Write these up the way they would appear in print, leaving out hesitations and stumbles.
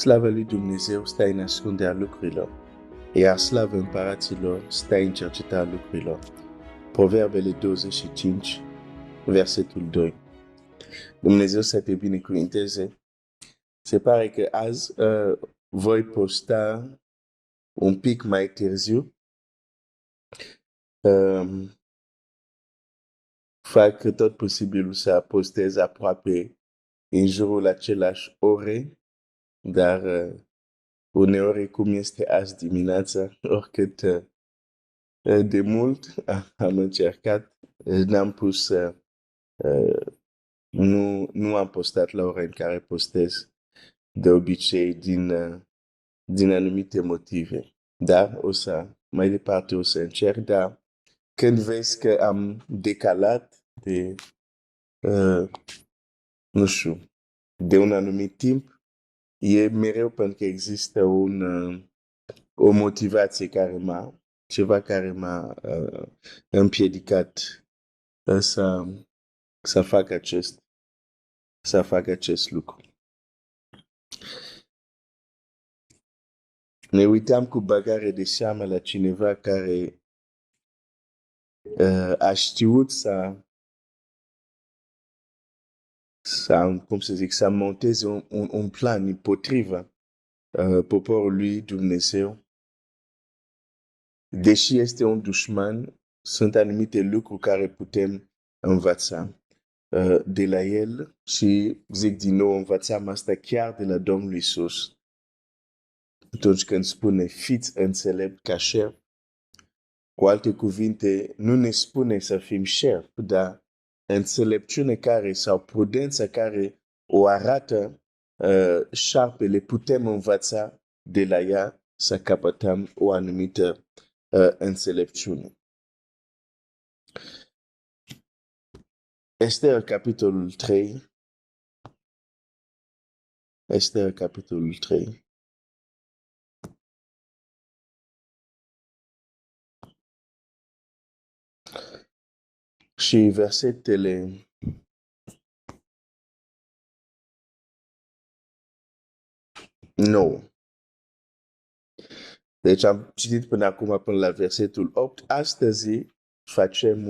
Slavă lui Dumnezeu stă în ascunderea lucrurilor, iar slavă împăraților stă în cercetarea lucrurilor. Proverbele 25, versetul 2. Dumnezeu să te binecuvinteze. Se pare că azi voi posta un pic mai târziu. Fac tot posibilul să postez aproape în jurul același ore, dar uneori cum este azi dimineața, oricât de mult am încercat, n-am pus, nu am postat la ora în care postez de obicei din anumite motive. Dar mai departe o să încerc, dar când vezi că am decalat de, nu știu, de un anumit timp, e mereu pentru că există o motivație ceva care m-a împiedicat să fac acest lucru. Ne uitam cu băgare de seamă la cineva care a știut să monteze un plan împotriva poporului Dumnezeu. Deși este un dușman, sunt anumite lucruri care putem învăța de la el și, zic din nou, învățam asta chiar de la Domnul Iisus. Atunci când spune, fiți înțelept ca șerpi, cu alte cuvinte, nu ne spune să fim șerpi, dar înțelepciune sau prudența care o arată șarpele, putem învăța de la ea să capătăm o anumită înțelepciune. Ester, capitolul 3. Ester, capitolul 3. Și versetele 9. Deci am citit până acum până la versetul 8. Astăzi facem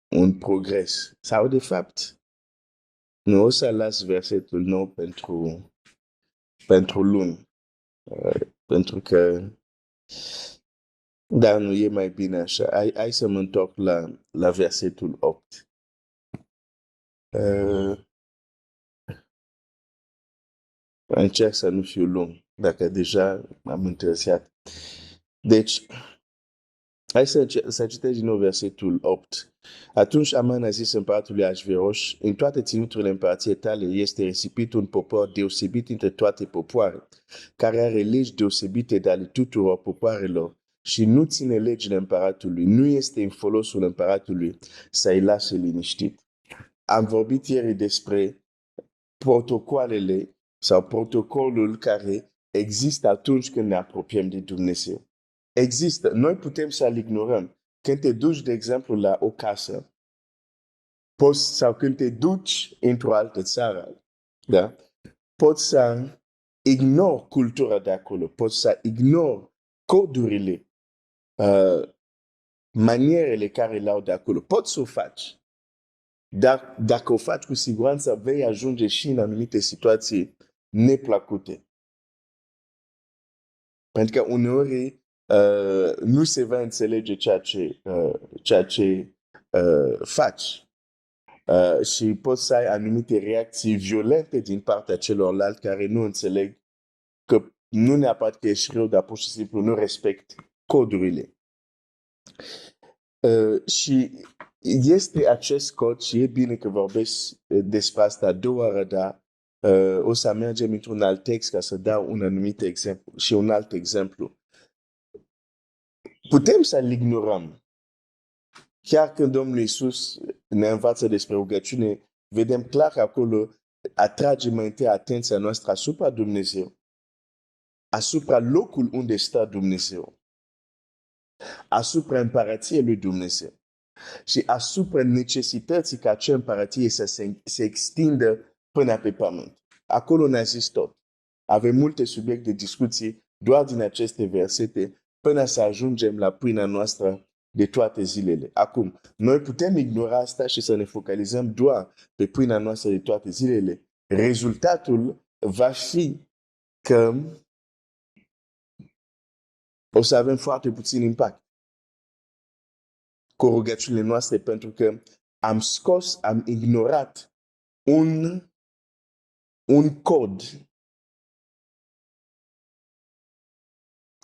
un progres. Sau de fapt, nu o să las versetul 9 pentru luni. Pentru că dar nu e mai bine așa. Hai să mă întorc la versetul 8. Încerc să nu fiu lung, dacă deja am întârziat. Deci, hai să citesc din nou versetul 8. Atunci Aman a zis împăratului Ahasveros, în toate ținuturile împărăției tale este risipit un popor deosebit între toate popoare, care are legi deosebite de ale tuturor popoarelor și nu ține legile împăratului, nu este în folosul împăratului să-i lase liniștit. Am vorbit ieri despre protocoalele sau protocolul care există atunci când ne apropiem de Dumnezeu. Există. Noi putem să-l ignorăm. Când te duci, de exemplu, la o casă, sau când te duci într-o altă țară, da? Poți să ignori cultura de acolo, poți să ignori codurile, manierele care le au de acolo. Poți să o faci. Dar dacă o faci cu siguranță, vei ajunge și în anumite situații neplăcute. Pentru că uneori nu se va înțelege ceea ce faci. Și poți să ai anumite reacții violente din partea celorlalți care nu înțeleg că nu neapărat că ești rău, dar pur și simplu nu respect codurile. Și este acest cod și e bine că vorbesc despre asta a doua oară, dar o să mergem într-un alt text ca să dau un anumit exemplu și un alt exemplu. Putem să-l ignorăm. Chiar când Domnul Iisus ne învață despre rugăciune, vedem clar că acolo atrage mai întâi atenția noastră asupra Dumnezeu, asupra locul unde stă Dumnezeu, asupra împărăției lui Dumnezeu și asupra necesității ca acea împărăție să se extindă până pe pământ. acolo ne-a zis tot. Avem multe subiecte de discuții doar din aceste versete până să ajungem la pâinea noastră de toate zilele. Acum, noi putem ignora asta și să ne focalizăm doar pe pâinea noastră de toate zilele. Rezultatul va fi că o să avem foarte puțin impact cu rugăciunile noastre pentru că am ignorat un cod,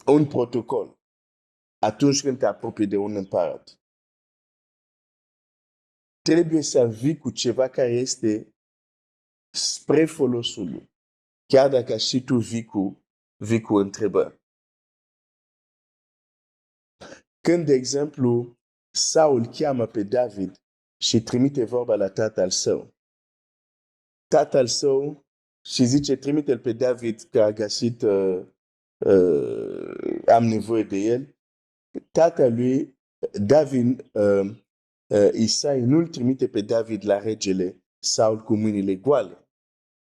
un protocol atunci când te apropii de un împărat. Trebuie să vii cu ceva care este spre folosul lui, chiar dacă și tu vii cu întrebări. Când, de exemplu, Saul cheamă pe David și trimite vorba la tatăl său și zice, trimite-l pe David că a găsit, am nevoie de el. Tatălui, David, Isai nu-l trimite pe David la regele Saul cu mâinile goale.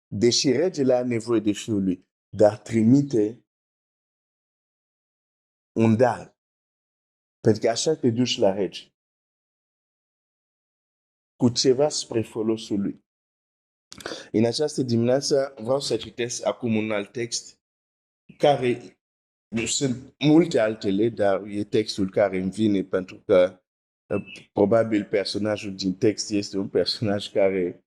Deși regele are nevoie de fiul lui, dar trimite un dar. Pentru că așa te duci la rege. Cu ceva spre folosul lui. În această dimineață vreau să citesc acum un alt text care sunt multe altele, dar e textul care îmi vine pentru că probabil personajul din text este un personaj care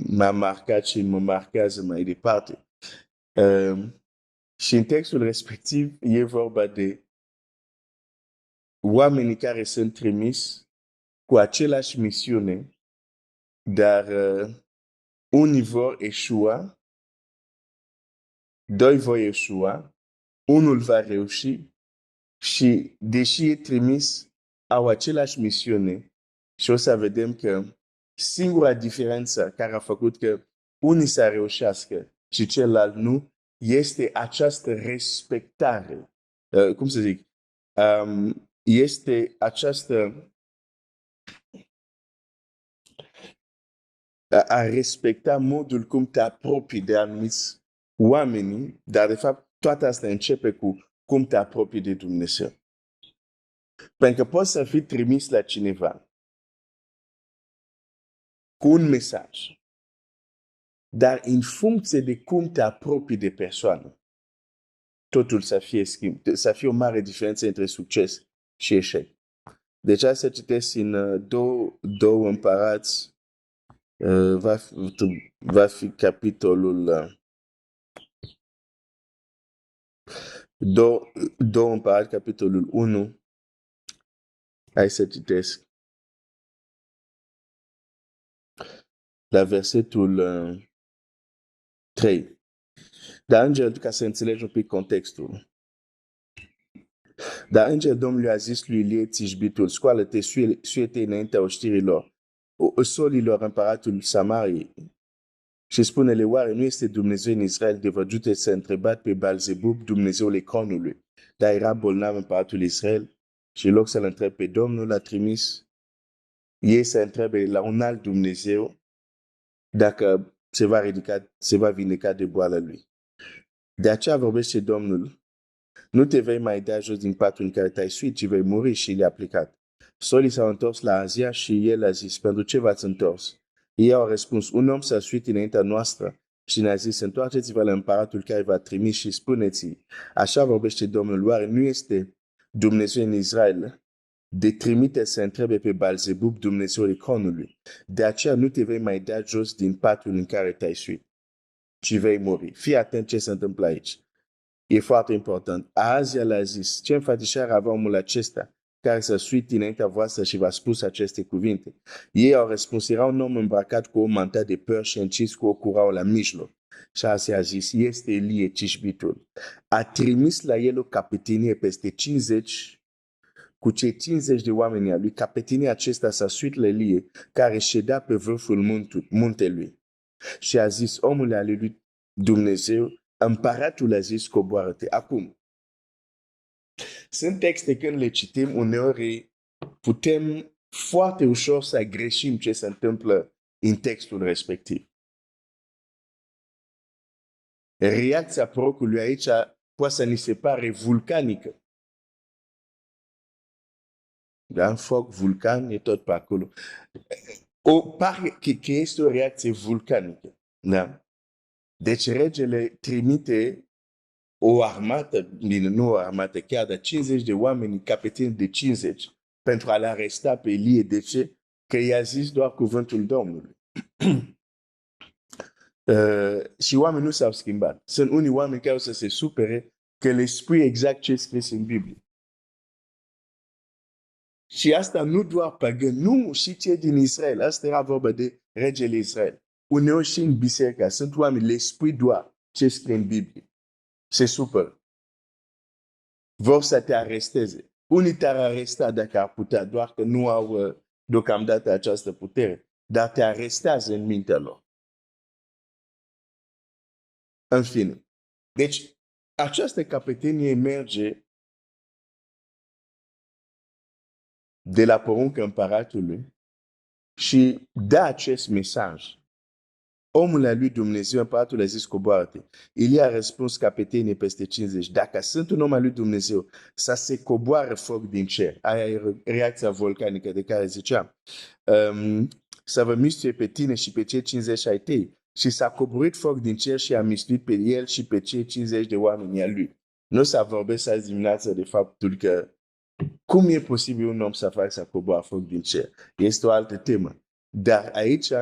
m-a marcat și mă marchează mai departe. Și în textul respectiv e vorba de oamenii care sunt trimis cu același misiune, dar unii vor eșua, doi vor eșua, unul va reuși și deși e trimis, au același misiune și o să vedem că singura diferență care a făcut că unii să reușească și celălalt nu, este această respectare. Cum să zic? Este această a respecta modul cum te apropii de anumiți oameni, dar de fapt toate asta începe cu cum te apropii de Dumnezeu. Pentru că poți să fii trimis la cineva cu un mesaj, dar în funcție de cum te apropii de persoană, totul să fie o mare diferență între succes și eșec. Deci să citesc în două împărați, va fi capitolul două împărați, capitolul 1. Hai să citesc la versetul 3. Dar îngerul, ca să înțelegi un pic contextul. Dar îngerul Domnului a zis lui Ilie Tishbitul, scoală-te, suie-te înaintea oștirilor, solilor împăratul Samariei și spune-le, oare nu este Dumnezeu în Israel de vădute să întrebat pe Balzebub, Dumnezeul Ecronului, dar era bolnav împăratul Israel și în loc să-l întrebe pe Domnul, l-a trimis ei să întrebe la un alt Dumnezeu dacă se va vindeca de boala lui. De aceea vorbește Domnul, nu te vei mai da jos din patul în care te-ai suit, ci vei muri și le-a plecat. Solii s-au întors la Azia și el a zis, pentru ce v-ați întors? Ei au răspuns, un om s-a suit înaintea noastră și ne-a zis, întoarceți-vă la împăratul care v-a trimis și spuneți, așa vorbește Domnul, oare nu este Dumnezeu în Israel de trimite să întrebe pe Balzebub, Dumnezeul Ecronului. De aceea nu te vei mai da jos din patul în care te-ai suit, ci vei muri. Fii atent ce se întâmplă aici. E foarte important. Ahazia le-a zis, ce înfățișare avea omul acesta care s-a suit înaintea voastră și v-a spus aceste cuvinte? Ei au răspuns, era un om îmbrăcat cu o mantă de păr și încis cu o curau la mijloc. Și Ahazia a zis, este Ilie Tishbitul. A trimis la el o capetenie peste 50 cu cei 50 de oameni a lui. Capetenia acesta s-a suit la Ilie, care ședea pe vârful muntelui. Și a zis, omul al lui Dumnezeu, împăratul a zis, coboară-te. Acum, sunt texte când le citim, uneori putem foarte ușor să greșim ce se întâmplă în textul respectiv. reacția prorocului aici poate să ni se pare vulcanică. Da? Foc, vulcan, e tot pe acolo. Pare că este o reacție vulcanică. Da? Deci regele trimite o armată, bine, nu o armată chiar, dar 50 de oameni, capeteni de 50, pentru a-l aresta pe Ilie. De ce? Că i-a zis doar cuvântul Domnului. Și oamenii nu s-au schimbat. Sunt unii oameni care o să se supere că le spui exact ce e scris în Biblie. Și asta nu doar păgân, nu și cei din Israel. Asta era vorba de regele Israel. Uneori și în biserică sunt oameni, le spui doar ce scrie în Biblie. Se supără. Vor să te aresteze. Unii te-ar aresta dacă ar putea, doar că nu au deocamdată această putere. Dar te arestează în mintea lor. În fine. Deci, această capetenie merge de la poruncă împăratului și dă acest mesaj. Omul a lui Dumnezeu, împăratul a zis, coboară-te. Ilie a răspuns capetenie peste 50. Dacă sunt un om al lui Dumnezeu, să se coboară foc din cer. Aia e reacția volcanică de care ziceam. Să vă mistuie pe tine și pe cei 50 ai tăi. Și s-a coborât foc din cer și a mistuit pe el și pe cei 50 de oameni al lui. Nu s-a vorbit azi dimineață de faptul că cum e posibil un om să facă să coboare foc din cer? Este o altă temă. Dar aici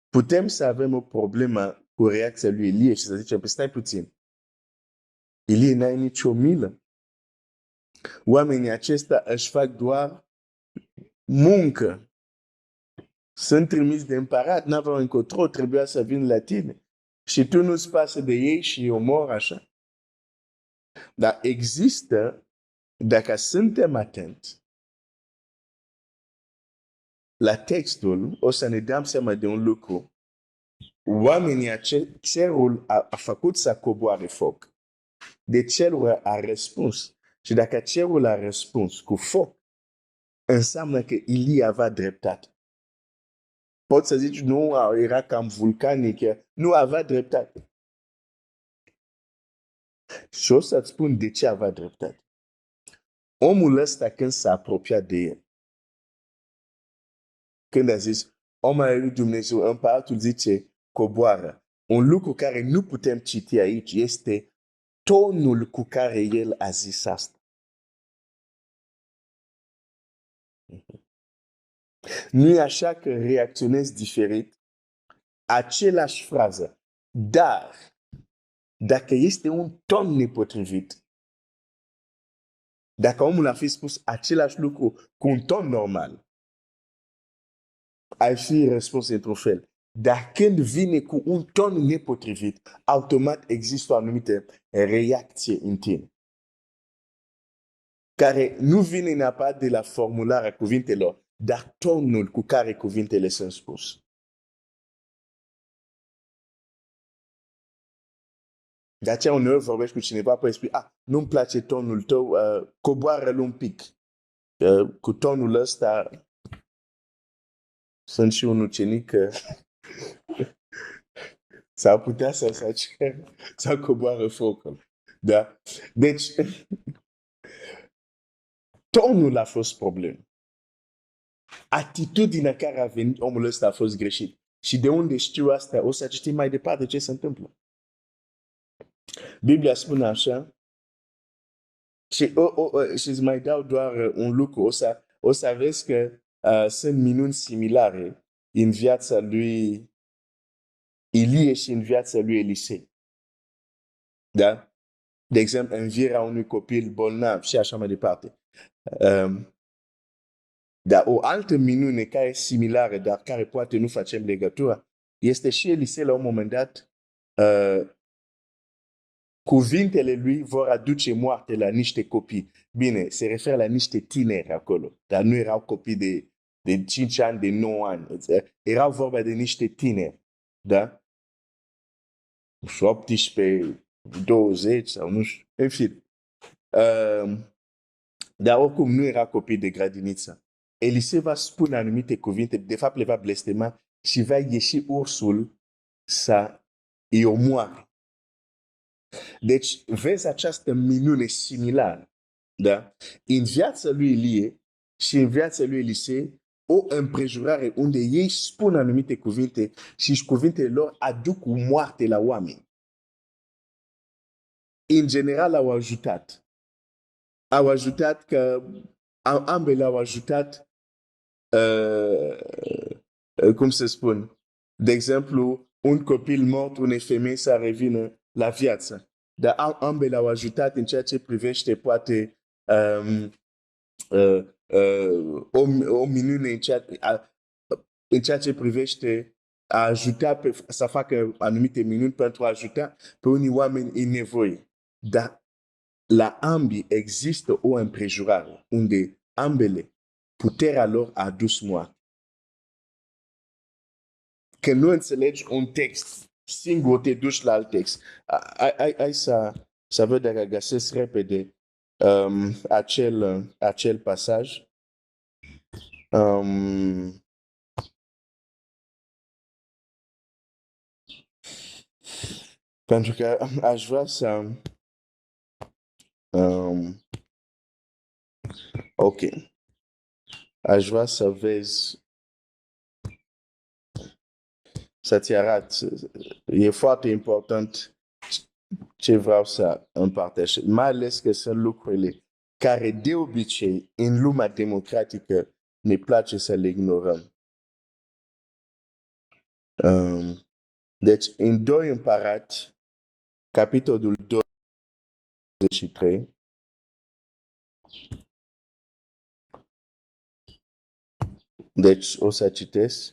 putem să avem o problemă cu reacția lui Ilie și să zicem, stai puțin. Ilie n-ai nicio milă. Oamenii acestea își fac doar muncă. Sunt trimiși de împărat, n-aveau încotro, trebuia să vină la tine. Și tu nu-ți pasă de ei și îi omori așa. Dar există, dacă suntem atenți la textul, o să ne dăm seama de un lucru. Oamenii cerul a făcut să coboare foc. De cerul a răspuns. Și dacă cerul a răspuns cu foc, înseamnă că Ilie avea dreptate. Poți să zici, nu, era cam vulcanic, nu avea dreptate. Și o să-ți spun de ce avea dreptate. Omul ăsta când s-a apropiat de el, când a zis, omul al lui Dumnezeu, împăratul zice, coboară. Un lucru care nu putem citi aici este tonul cu care el a zis asta. Nu e așa că reacționezi diferit? Același frază. Dar, dacă este un ton nepotrivit, dacă omul a fi spus același lucru cu un ton normal, ai fi răspuns într-un fel. Dar când vine cu un ton nepotrivit, automat există o anumită reacție în tine, care nu vine neapărat de la formularea cuvintelor, dar tonul cu care cuvintele sunt spuse. De aceea uneori vorbești cu cineva, poți spui, nu-mi place tonul tău, coboară-l un pic. Cu tonul ăsta sunt și un ucenic s-ar putea să coboară focul. Da? Deci, tonul a fost problem. Atitudinea care a venit omul ăsta a fost greșit. Și de unde știu asta? O să citim mai departe ce se întâmplă. Biblia spune așa, și îți mai dau doar un lucru, o să vezi că sunt minuni similare în viața lui Ilie și în viața lui Elisei. Da? De exemplu, învierea unui copil bolnav și așa mai departe. Dar o altă minune care e similară, dar care poate nu facem legătura, este și Elisei la un moment dat, cuvintele lui vor aduce moarte la niște copii. Bine, se referă la niște tineri acolo, dar nu erau copii de 5 ani, de 9 ani. Erau vorba de niște tineri, da? 18, 20 sau nu știu, în fine. Dar oricum nu era copii de grădiniță. Elisei va spune anumite cuvinte, de fapt le va blestema și va ieși ursul să îi omoare. Deci, vezi această minune similară, da? În viața lui Ilie și în viața lui Elisei, o împrejurare unde ei spun anumite cuvinte și cuvintele lor aduc moarte la oameni. În general au ajutat. Au ajutat că ambele au ajutat cum se spun, de exemplu, un copil mort, unei femei să revină la viață. Dar ambele au ajutat în ceea ce privește poate o minune în ceea ce privește a ajuta să facă anumite minuni pentru a ajuta pe unii oameni în nevoie. Dar la ambii există o împrejurare unde ambele puterea lor a adus moarte. Că nu înțelegi un text singur, te duci la alt text. Hai să văd dacă găsesc repede acel pasaj. Pentru că aș vrea să... ok. Aș vrea să vezi, să-ți arăt. E foarte important ce vreau să împărtășesc. Mai ales că sunt lucrurile care de obicei în lumea democratică ne place să le ignorăm. Deci, în 2 Împărați, capitolul 23, deci o să citesc,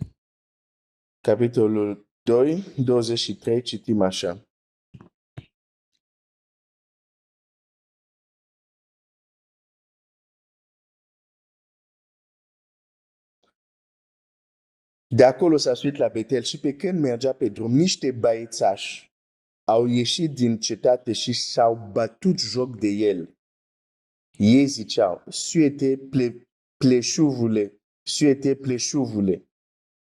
capitolul 2, 23, citim așa. De acolo s-a suit la Betel și pe când mergea pe drum, niște băiețași au ieșit din cetate și s-au bătut joc de el. Ei ziceau, suete pleșuvule.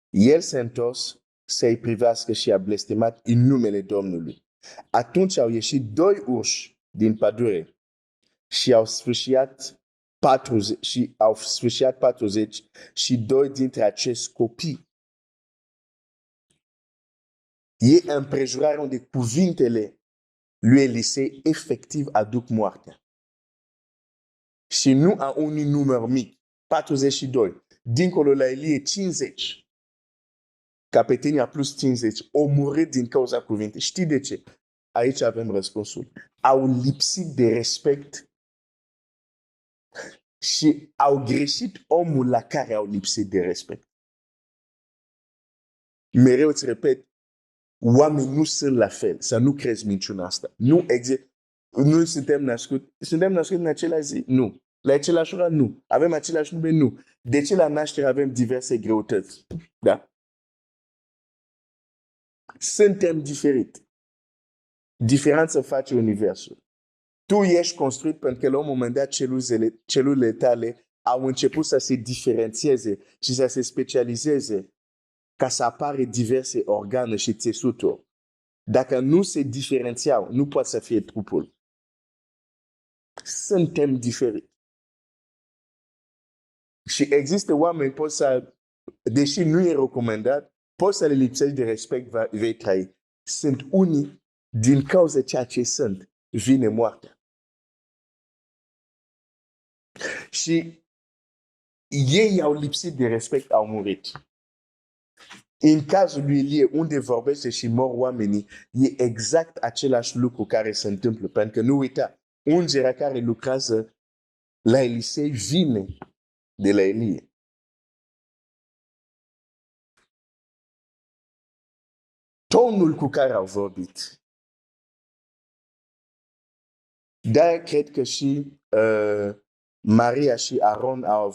El s-a întors să-i privească și a blestemat în numele Domnului. Atunci au ieșit 2 urși din pădure și au sfârșit 40 și 2 dintre acești copii. E împrejurarea unde cuvintele lui Elisei efectiv aduc moartea. Și nu a unui număr mic, 42. Dincolo la Elie 50. Capetenia plus 50. Omorât din cauza cuvinte. Știi de ce? Aici avem răspunsul. Au lipsit de respect și au greșit omul la care au lipsit de respect. Mereu îți repet, oamenii nu sunt la fel. Să nu crezi minciuna asta. Nu suntem născuți în același zi? Nu. La același ora? Nu. Avem același nume? Nu. De ce la naștere avem diverse greutăți? Da? Suntem diferiți. Diferența face universul. Tu ești construit pentru că la un moment dat celulele tale au început să se diferențieze și să se specializeze ca să apare diverse organe și țesuturi. Dacă nu se diferențiau, nu poate să fie trupul. Suntem diferiți. Și există oameni, deși nu e recomandat, poți să le lipsești de respect, vei trăi. Sunt unii, din cauza ceea ce sunt, vine moartea. Și ei au lipsit de respect, au murit. În cazul lui Ilie, unde vorbește și mor oamenii, e exact același lucru care se întâmplă. Pentru că nu uita, ungerea care lucrează la Elisei vine de la Ilie. Tonul cu care au vorbit. De-aia cred că și Maria și Aron au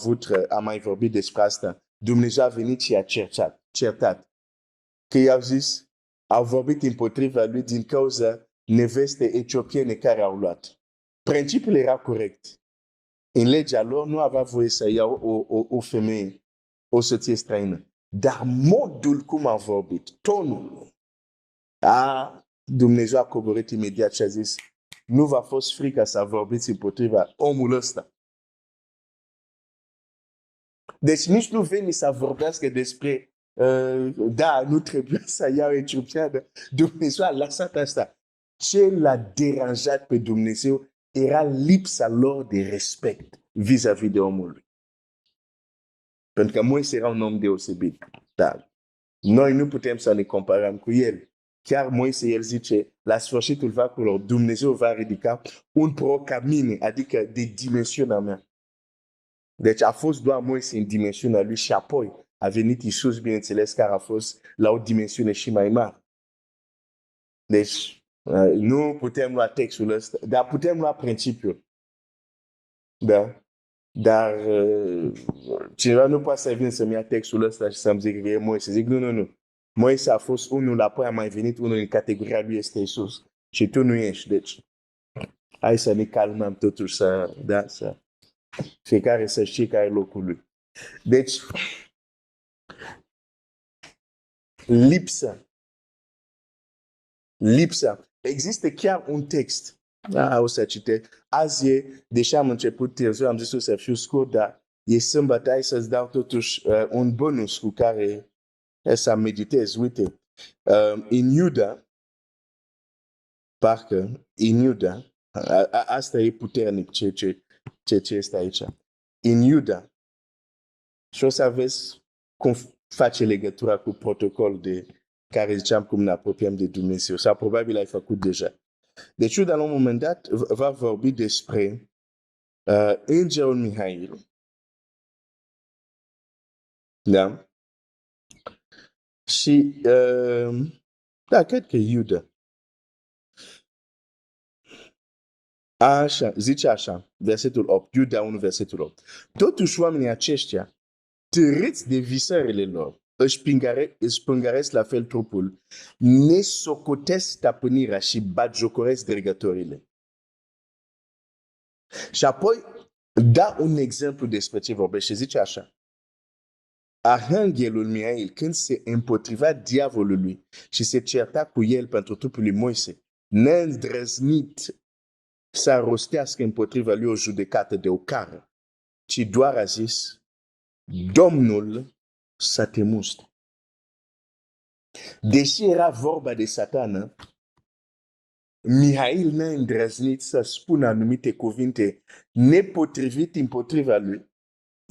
mai vorbit despre asta. Dumnezeu a venit și a certat. Că i-au zis, au vorbit împotriva lui din cauza neveste etiopiene care au luat. Principiul era corect. În legea lor nu avea voie să iau o femeie, o soție străină. Dar modul cum au vorbit, tonul, Dumnezeu a coborât imediat și a zis, nu v-a fost frică să vorbiți împotriva omul ăsta. Deci nici nu veni să vorbească despre da, nu trebuie să iau instrucția. Dumnezeu a lăsat asta. Ce l-a deranjat pe Dumnezeu era lipsa lor de respect vis-a-vis de omul lui. Pentru că Moise era un om deosebit. Dar noi nu putem să ne comparăm cu el. Chiar Moise, el zice, la sfârșitul vacurilor, Dumnezeu va ridica un proroc ca mine, adică de dimensiunea mea. Deci a fost doar Moise în dimensiunea lui și apoi a venit Iisus, bineînțeles, care a fost la o dimensiune și mai mare. Deci nu putem lua textul ăsta, dar putem lua principiul. Da? Dar cineva nu poate să vină să-mi ia textul ăsta și să-mi zic că e Moise. Zic, nu. Moise a fost unul, apoi a mai venit unul în categoria lui este Iisus. Și tu nu ești. Deci, hai să ne calmăm totuși, să fiecare să știe care e locul lui. Deci, lipsa. Există chiar un text. O să citesc. Azi e, deși am început târziu, am zis să fiu scurt, dar e sâmbătă, hai să-ți dau totuși un bonus cu care să meditezi. Uite, în Iuda, parcă, în Iuda, asta e puternic ce este aici. În Iuda, și o să aveți cum face legătura cu protocol de care ziceam cum ne apropiem de Dumnezeu. Sau probabil ai făcut deja. Deci Iuda, la un moment dat, va vorbi despre îngerul Mihail. Da? Și, da, cred că Iuda. Așa, zice așa, versetul 8, Iuda 1, versetul 8. Totuși oamenii aceștia, târâți de visările lor, își pângăresc la fel trupul, ne socotesc stăpânirea și batjocoresc dregătorile. Și apoi da un exemplu despre ce vorbește. Zice așa. Arhanghelul Mihail, când se împotriva diavolului și se certa cu el pentru trupul lui Moise, neîndrăznit să rostească împotriva lui o judecată de ocară, ci doar a zis, Domnul să te mustre. Deși era vorba de Satană, Mihail n-a îndrăznit să spună anumite cuvinte nepotrivite împotriva lui.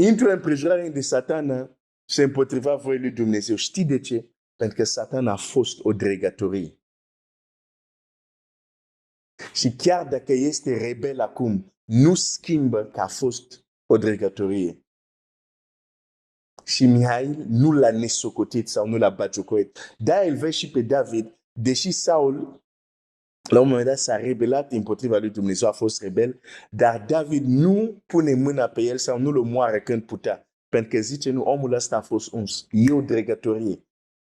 Într-o împrejurare de Satană se împotriva voii lui Dumnezeu. Știi de ce? Pentru că Satan a fost o dregătorie. Și chiar dacă este rebel acum, nu schimbă că a fost o dregătorie. Și Mihail nu l-a nesocotit sau nu l-a batjocorit. Da, îl vezi și pe David, deși Saul la un moment dat s-a rebelat împotriva lui Dumnezeu, a fost rebel, dar David nu pune mâna pe el sau nu l omoară când putea. Pentru că zice, nu, omul ăsta a fost uns. E o dregătorie.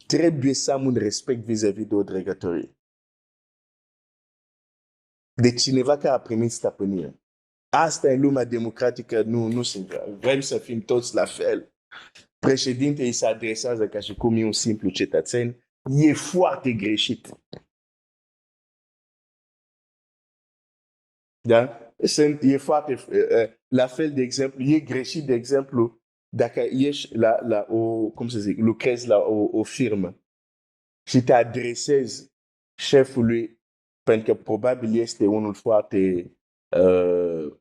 Trebuie să am un respect vis-a-vis de o dregătorie. De cineva care a primit stăpânire. Asta e lumea democratică, nu sunt. Vrem să fim toți la fel. Președintele îi se adresează ca și cum e un simplu cetățean. E foarte greșit. Da? E foarte, la fel, de exemplu, e greșit, de exemplu, dacă ești lucrezi la o firmă și te adresezi șefului pentru că probabil este unul foarte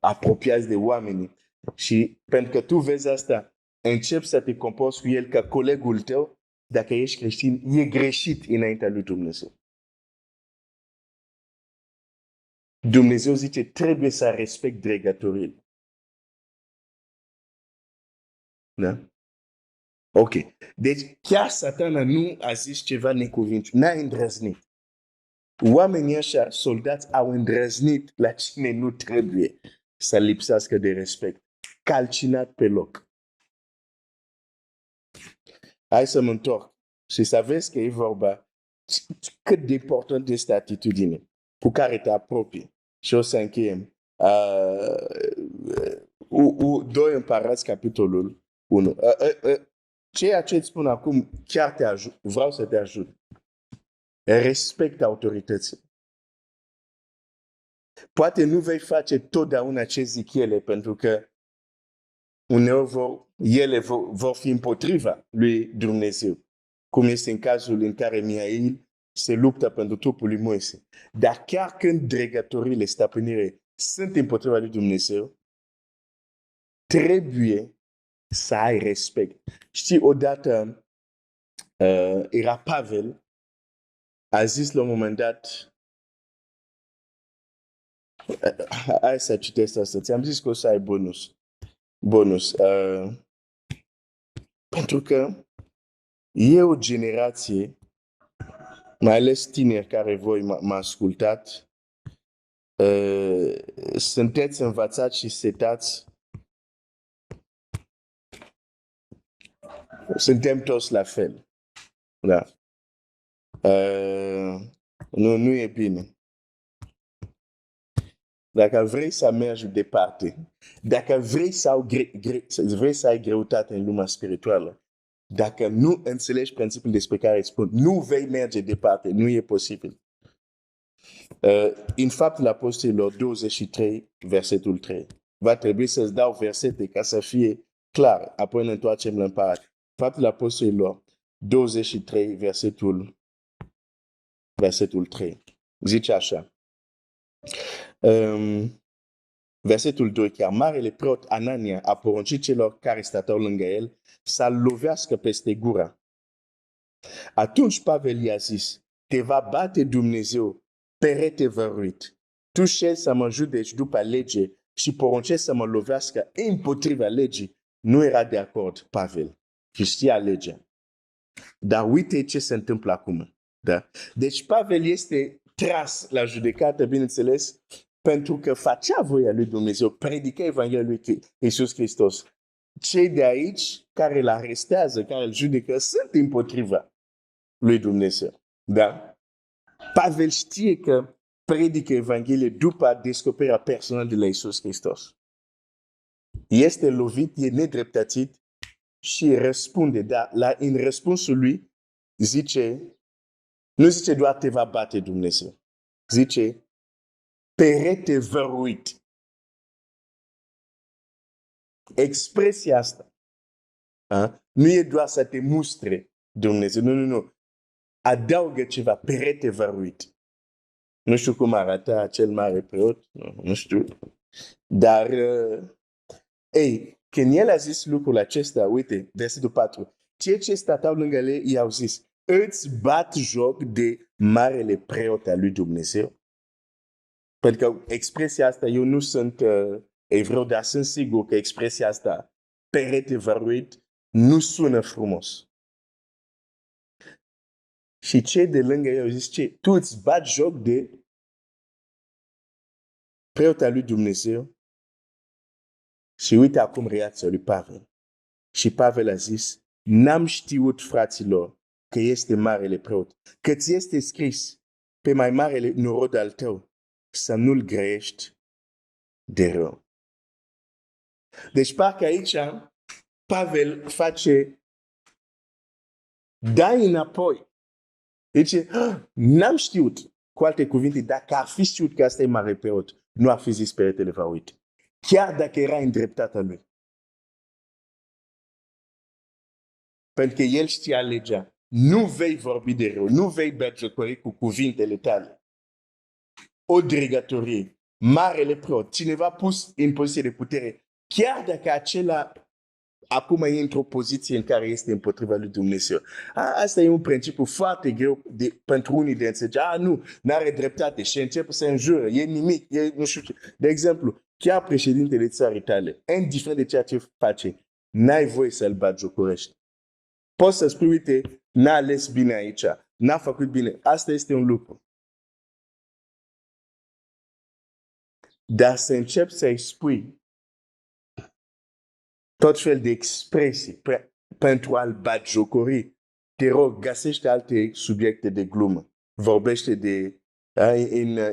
apropiat de oameni și pentru că tu vezi asta, începi să te comporți cu el ca colegul tău, dacă ești creștin, e greșit înaintea lui Dumnezeu. Dumnezeu zice, trebuie să respect dregătorile. Da? Ok. Deci chiar Satana nu a zis ceva necuvint, n-a îndrăznit. Oamenii ăștia, soldați, au îndrăznit la cine nu trebuie să lipsească de respect. Calcinat pe loc. Hai să mă întorc și să vezi că e vorba cât de important este atitudine cu care te apropii. Și o să încheiem. 2 Împărați, capitolul 1. Ceea ce îți spun acum chiar te ajut. Vreau să te ajut. respect autorității. Poate nu vei face totdeauna ce zic ele, pentru că uneori ele vor fi împotriva lui Dumnezeu, cum este în cazul în care Mihail se luptă pentru trupul lui Moise. Dar chiar când dregătorile, stăpânire, sunt împotriva lui Dumnezeu, trebuie să ai respect. Știi, odată era Pavel, a zis la un moment dat, hai să citesc asta, ți-am zis că o să ai bonus. Pentru că e o generație, mai ales tineri care voi mă ascultat, sunteți învățați și setați. Suntem toți la fel. Da. Nu e bine. Dacă vrei să mergi departe, dacă vrei să ai greutate în lumea spirituală, dacă nu înțelegi principiul despre care îți spun, nu vei merge departe, nu e posibil. În Faptele Apostolilor 23, versetul 3. Va trebui să-ți dau versete ca să fie clar, apoi ne întoarcem la împărat. Faptele Apostolilor 23, versetul 3. Zice așa. Versetul 2, chiar marele preot Anania a poruncit celor care stăteau lângă el să-l lovească peste gura. Atunci Pavel i-a zis, te va bate Dumnezeu, perete văruit. Tu șezi să mă judeci după lege și poruncești să mă lovească împotriva legii. Nu era de acord Pavel, că știa legea. Dar uite ce se întâmplă acum. Da? Deci Pavel este tras la judecată, bineînțeles, pentru că facea voia lui Dumnezeu, predica Evanghelia lui Iisus Hristos. Cei de aici care îl arestează, care îl judecă, sunt împotriva lui Dumnezeu. Da? Pavel știe că predică Evanghelia după descoperirea personală de la Iisus Hristos. Este lovit, e nedreptățit și răspunde. Dar în răspunsul lui nu zice doar te va bate Dumnezeu. Zice perete văruit. Expresia asta nu e doar să te mustre Dumnezeu. Nu. Adaugă ceva, perete văruit. Nu știu cum arăta acel mare preot, nu știu. Dar, când el a zis lucrul acesta, uite, versetul 4, cei ce stăteau lângă el i-au zis, îți bat joc de marele preot al lui Dumnezeu? Pentru că expresia asta, eu nu sunt evreu, dar sunt sigur că expresia asta, perete văruit, nu sună frumos. Și cei de lângă ei au zis, tu îți bat joc de preot al lui Dumnezeu? Și uite acum reacția lui Pavel. Și Pavel a zis, n-am știut, fraților, că este marele preot, că ți este scris pe mai marele norod al tău să nu-l grești de rău. Deci parcă aici Pavel face dai înapoi. Deci, n-am știut, cu alte cuvinte, dacă ar fi știut că asta e mare preot, nu ar fi zis peretele văruit. Chiar dacă era în dreptatea lui. Pentru că el știa legea. Nu vei vorbi de rău, nu vei batjocori cu cuvintele tale. O dregătorie, marele preot, cineva pus în poziție de putere, chiar dacă acela acum e într-o poziție în care este împotriva lui Dumnezeu. Asta e un principiu foarte greu pentru unii de înțelege. Nu are dreptate și începe să înjură, e nimic, nu știu ce. De exemplu, chiar președintele țării tale, indiferent de ceea ce face, n-ai voie să-l batjocorești. Poți să spui, uite, n-a ales bine aici, n-a făcut bine. Asta este un lucru. Dar să începi să-i spui tot fel de expresii pentru a-l batjocori, te rog, găsește alte subiecte de glumă. Vorbește de...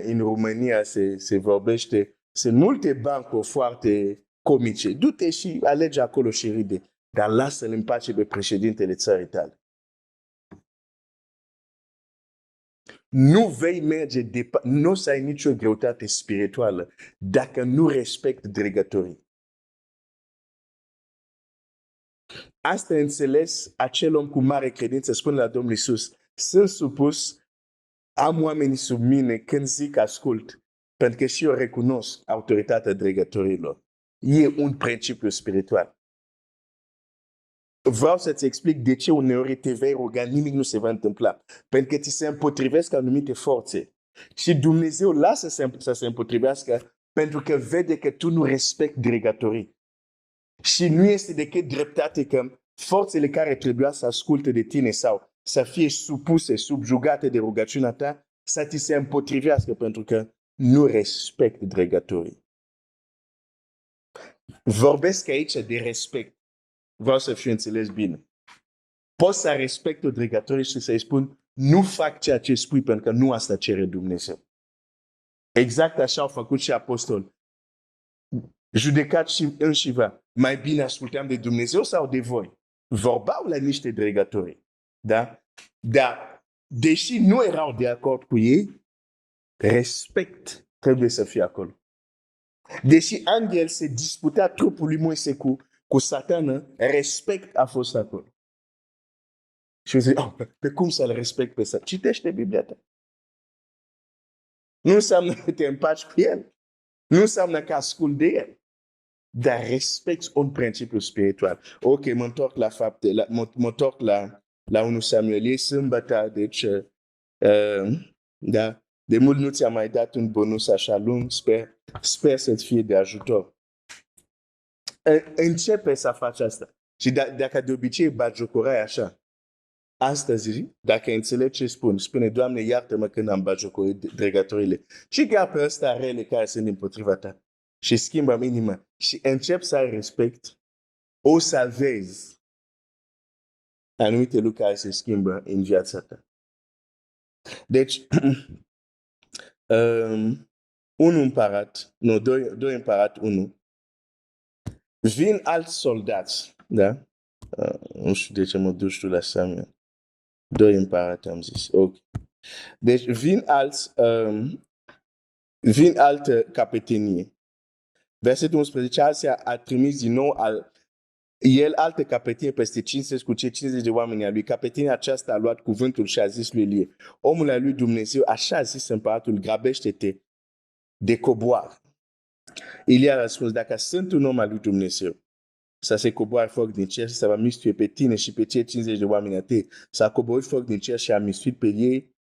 În România se vorbește... Sunt multe bancuri foarte comice. Du-te și alege acolo și ride. Dar lasă-l în pace pe președintele țării tale. nu vei merge departe, nu o să ai nicio greutate spirituală dacă nu respecti dregătorii. Asta înțeles acel om cu mare credință, spune la Domnul Iisus, sunt supus, am oamenii sub mine când zic ascult, pentru că și eu recunosc autoritatea dregătorilor. E un principiu spiritual. Vreau să-ți explic de ce uneori te vei ruga, nimic nu se va întâmpla. Pentru că ți se împotrivesc anumite forțe. Și Dumnezeu lasă să se împotrivească pentru că vede că tu nu respecti dregătorii. Și nu este decât dreptate că forțele care trebuia să asculte de tine sau să fie supuse, subjugate de rugăciunea ta, să ți se împotrivească pentru că nu respecti dregătorii. Vorbesc aici de respect. Vreau să fiu înțeles bine. Pot să respect dregătorii și să-i spun, nu fac ceea ce spui pentru că nu asta cere Dumnezeu. Exact așa au făcut și apostoli. Judecați și înșiva. Mai bine ascultam de Dumnezeu sau de voi? Vorbau la niște dregători. Da? Dar, deși nu erau de acord cu ei, respect trebuie să fie acolo. Deși Angel se disputa trupul lui Moise cu Satană, respect a fost acolo. Și eu zic, pe cum să-l respect pe Satan? Citește Biblia ta. Nu înseamnă că te împaci cu el. Nu înseamnă că ascult de el. Dar respecti un principiu spiritual. Ok, mă întorc la fapte, mă întorc la 1 Samuel. E sâmbătă, deci, da, de mult nu ți-am mai dat un bonus așa lung, sper să-ți fie de ajutor. Începe să faci asta. Și dacă de obicei bagiocorai așa, astăzi, dacă înțelegi ce spun, spune, Doamne, iartă-mă când am bagiocorit dregătorile. Și chiar pe ăsta rele care sunt împotriva ta. Și schimbă inima. Și încep să ai respect, o să vezi anumite lucruri care se schimbă în viața ta. Deci, doi împărat, 1. Vin alți soldați, da? Nu știu de ce mă duci tu la Samuel. 2 împărat, am zis. Ok. Deci, vin altă capetenie. Versetul 11, Asia a trimis din nou el altă capetenie peste 50 cu cei 50 de oameni a lui. Capetenia aceasta a luat cuvântul și a zis lui Elie, omul al lui Dumnezeu, așa a zis împăratul, grăbește-te de coboar. Elie a răspuns, dacă sunt un om al lui Dumnezeu, să se coboare foc din cer și să va mistuie pe tine și pe cei 50 de oameni a tăi. S-a coborât foc din cer și a mistuit pe ei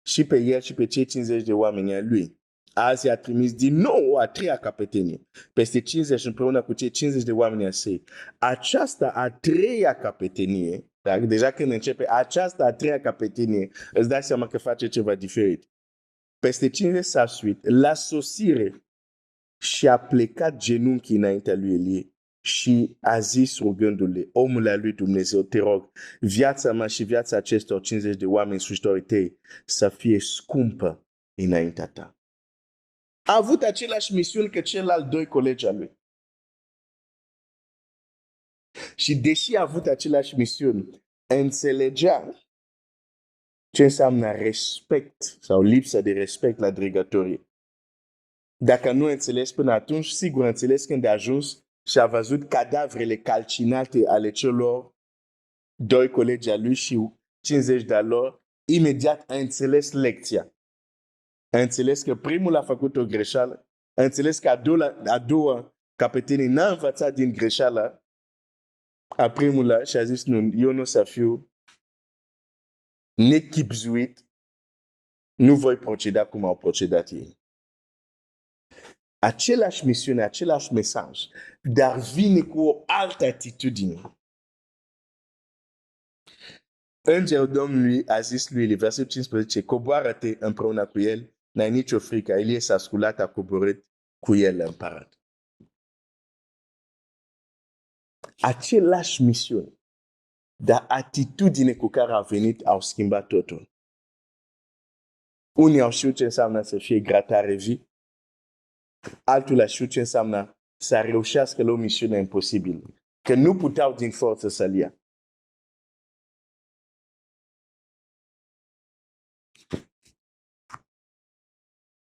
și pe el și pe cei 50 de oameni a lui. Azi a trimis din nou a treia capetenie, peste 50 împreună cu cei 50 de oameni a săi. Aceasta a treia capetenie, dar deja când începe, aceasta a treia capetenie, îți dai seama că face ceva diferit. Peste 50 s-a suit la sosire și a plecat genunchii înaintea lui Elie și a zis rugându-le, omul al lui Dumnezeu, te rog, viața mea și viața acestor 50 de oameni slujitorii tăi să fie scumpă înaintea ta. A avut același misiuni că celălalt 2 colegi al lui. Și deși a avut același misiuni, înțelegea ce înseamnă respect sau lipsa de respect la dregătorii. Dacă nu înțeles până atunci, sigur înțeles când a ajuns și a văzut cadavrele calcinate ale celor 2 colegi al lui și 50 de-a lor, imediat a înțeles lecția. A înțeles că primul a făcut o greșeală, a înțeles că a doua capetenie n-a învățat din greșeala a primul și a zis, nu, eu nu o să fiu nechipzuit, nu voi proceda cum au procedat ei. Același misiune, același mesaj, dar vine cu o altă atitudine. Îngerul Domnului a zis lui, versetul 15, coboară-te împreună cu el, n-ai nicio frică. Elie s-a sculat, a coborât cu el împărat. Același misiune, dar atitudine cu care a venit au schimbat totul. Unii au știut ce înseamnă să fie gratare vii, altul a știut ce înseamnă să reușească la o misiune imposibilă, că nu puteau din forță să-l ia.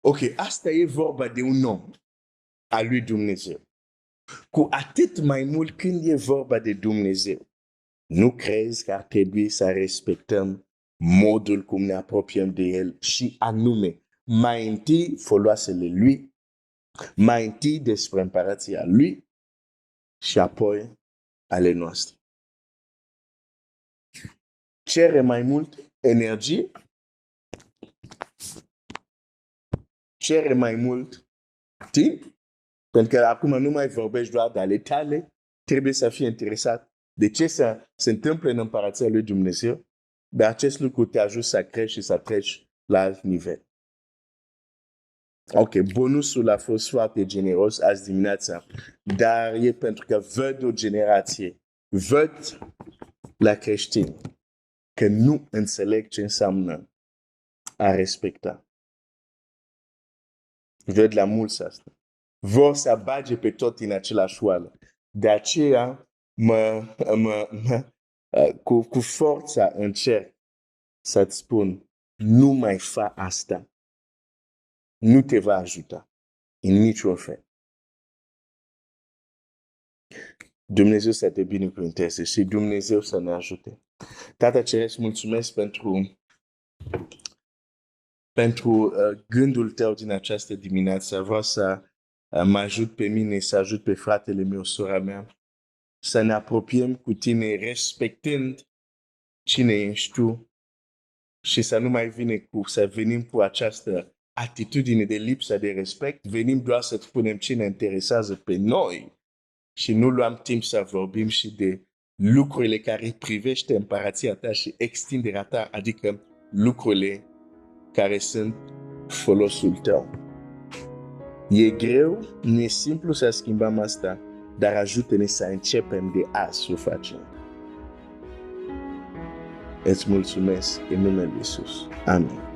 Ok, asta e vorba de un om al lui Dumnezeu. Cu atât mai mult când e vorba de Dumnezeu. Nu crezi că ar trebui să respectăm modul cum ne apropiem de El și anume, mai întâi foloasele Lui, mai întâi despre împărația Lui și apoi ale noastre. Cere mai mult energie, cere mai mult timp, pentru că acum nu mai vorbești doar de ale tale, trebuie să fii interesat de ce se întâmplă în împărația lui Dumnezeu, dar acest lucru te ajută să crești și să treci la alt nivel. Ok, bonusul a fost foarte generos azi dimineața, dar e pentru că văd o generație, văd la creștini că nu înțeleg ce înseamnă a respecta. Văd la mulți asta. Vor să bage pe tot în același oală. De aceea, cu forța încerc să-ți spun, nu mai fa asta. Nu te va ajuta în niciun fel. Dumnezeu să te binecuvânteze și Dumnezeu să ne ajute. Tată Ceresc, mulțumesc pentru gândul tău din această dimineață. Vreau să mă ajut pe mine, să ajut pe fratele meu, sora mea, să ne apropiem cu tine respectând cine ești tu și să nu mai să venim cu această atitudine de lipsă de respect, venim doar să spunem ce ne interesează pe noi și nu luăm timp să vorbim și de lucrurile care privește împărația ta și extinderea ta, adică lucrurile care sunt folosul tău. E greu, nu e simplu să schimbăm asta, dar ajută-ne să începem de azi să o facem. Îți mulțumesc în numele lui Iisus. Amin.